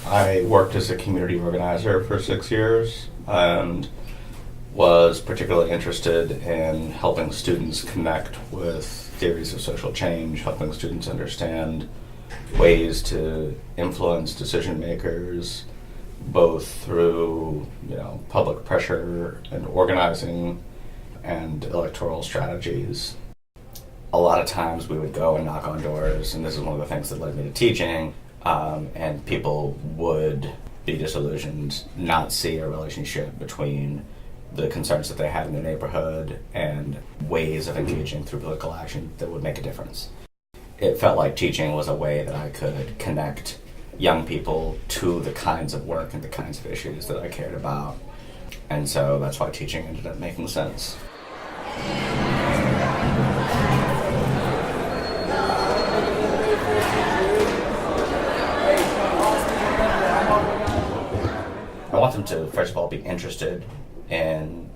I worked as a community organizer for 6 years and was particularly interested in helping students connect with theories of social change, helping students understand ways to influence decision makers, both through public pressure and organizing and electoral strategies. A lot of times we would go and knock on doors, and this is one of the things that led me to teaching, and people would be disillusioned, not see a relationship between the concerns that they had in their neighborhood and ways of engaging through political action that would make a difference. It felt like teaching was a way that I could connect young people to the kinds of work and the kinds of issues that I cared about. And so that's why teaching ended up making sense. I want them to, first of all, be interested in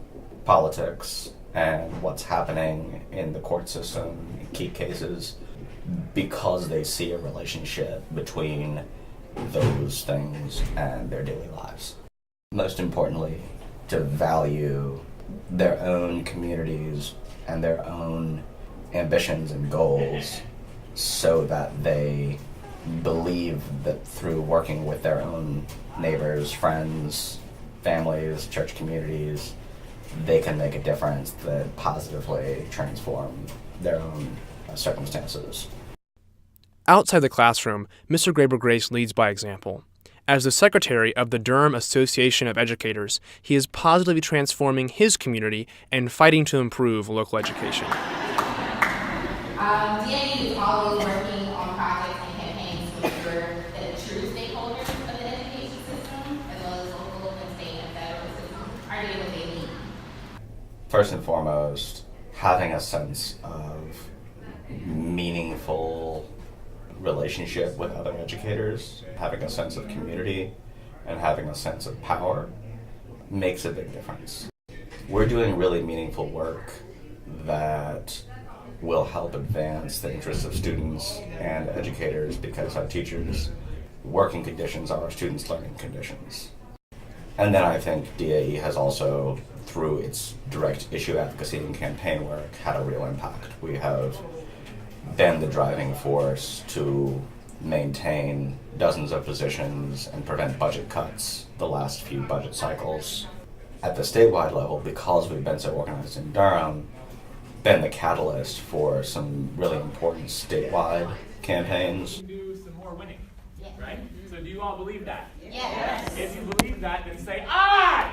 politics and what's happening in the court system, in key cases, because they see a relationship between those things and their daily lives. Most importantly, to value their own communities and their own ambitions and goals so that they believe that through working with their own neighbors, friends, families, church communities, they can make a difference that positively transform their own circumstances. Outside the classroom, Mr. Graber Grace leads by example. As the secretary of the Durham Association of Educators, he is positively transforming his community and fighting to improve local education. DAE is always working on projects and campaigns to ensure that the true stakeholders of the education system, as well as local and state and federal systems, are getting what they need. First and foremost, having a sense of meaningful relationship with other educators, having a sense of community, and having a sense of power makes a big difference. We're doing really meaningful work that will help advance the interests of students and educators because our teachers' working conditions are our students' learning conditions. And then I think DAE has also, through its direct issue advocacy and campaign work, had a real impact. We have been the driving force to maintain dozens of positions and prevent budget cuts the last few budget cycles. At the statewide level, because we've been so organized in Durham, been the catalyst for some really important statewide campaigns. Do some more winning, right? So do you all believe that? Yes. If you believe that, then say, I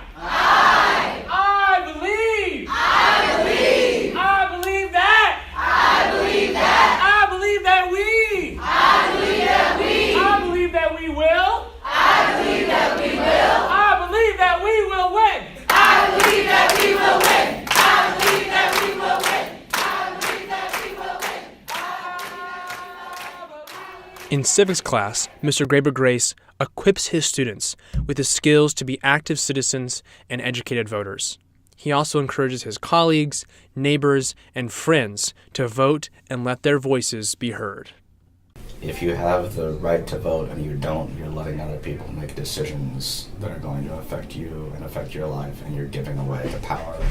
believe. I believe. I believe that. I believe that. I believe that we. I believe that we. I believe that we will. I believe that we will. I believe that we will win. I believe that we will win. I believe that we will win. I believe that we will win. In civics class, Mr. Graber Grace equips his students with the skills to be active citizens and educated voters. He also encourages his colleagues, neighbors, and friends to vote and let their voices be heard. If you have the right to vote and you don't, you're letting other people make decisions that are going to affect you and affect your life, and you're giving away the power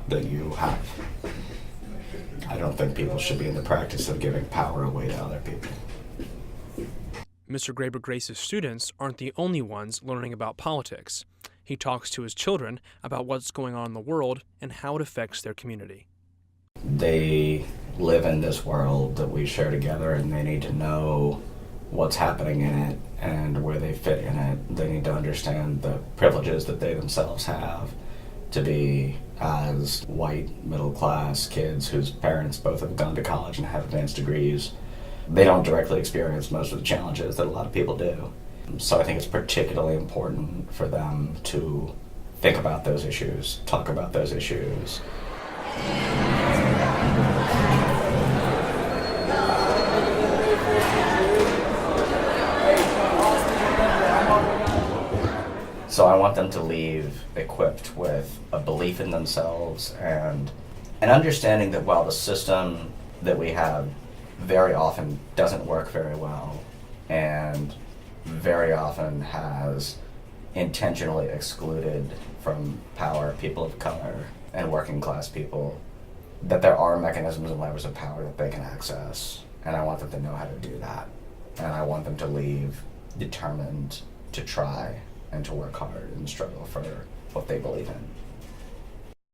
that you have. I don't think people should be in the practice of giving power away to other people. Mr. Graber Grace's students aren't the only ones learning about politics. He talks to his children about what's going on in the world and how it affects their community. They live in this world that we share together, and they need to know what's happening in it and where they fit in it. They need to understand the privileges that they themselves have to be as white, middle-class kids whose parents both have gone to college and have advanced degrees. They don't directly experience most of the challenges that a lot of people do. So I think it's particularly important for them to think about those issues, talk about those issues. So I want them to leave equipped with a belief in themselves and an understanding that while the system that we have very often doesn't work very well, and very often has intentionally excluded from power people of color and working class people, that there are mechanisms and levers of power that they can access, and I want them to know how to do that. And I want them to leave determined to try and to work hard and struggle for what they believe in.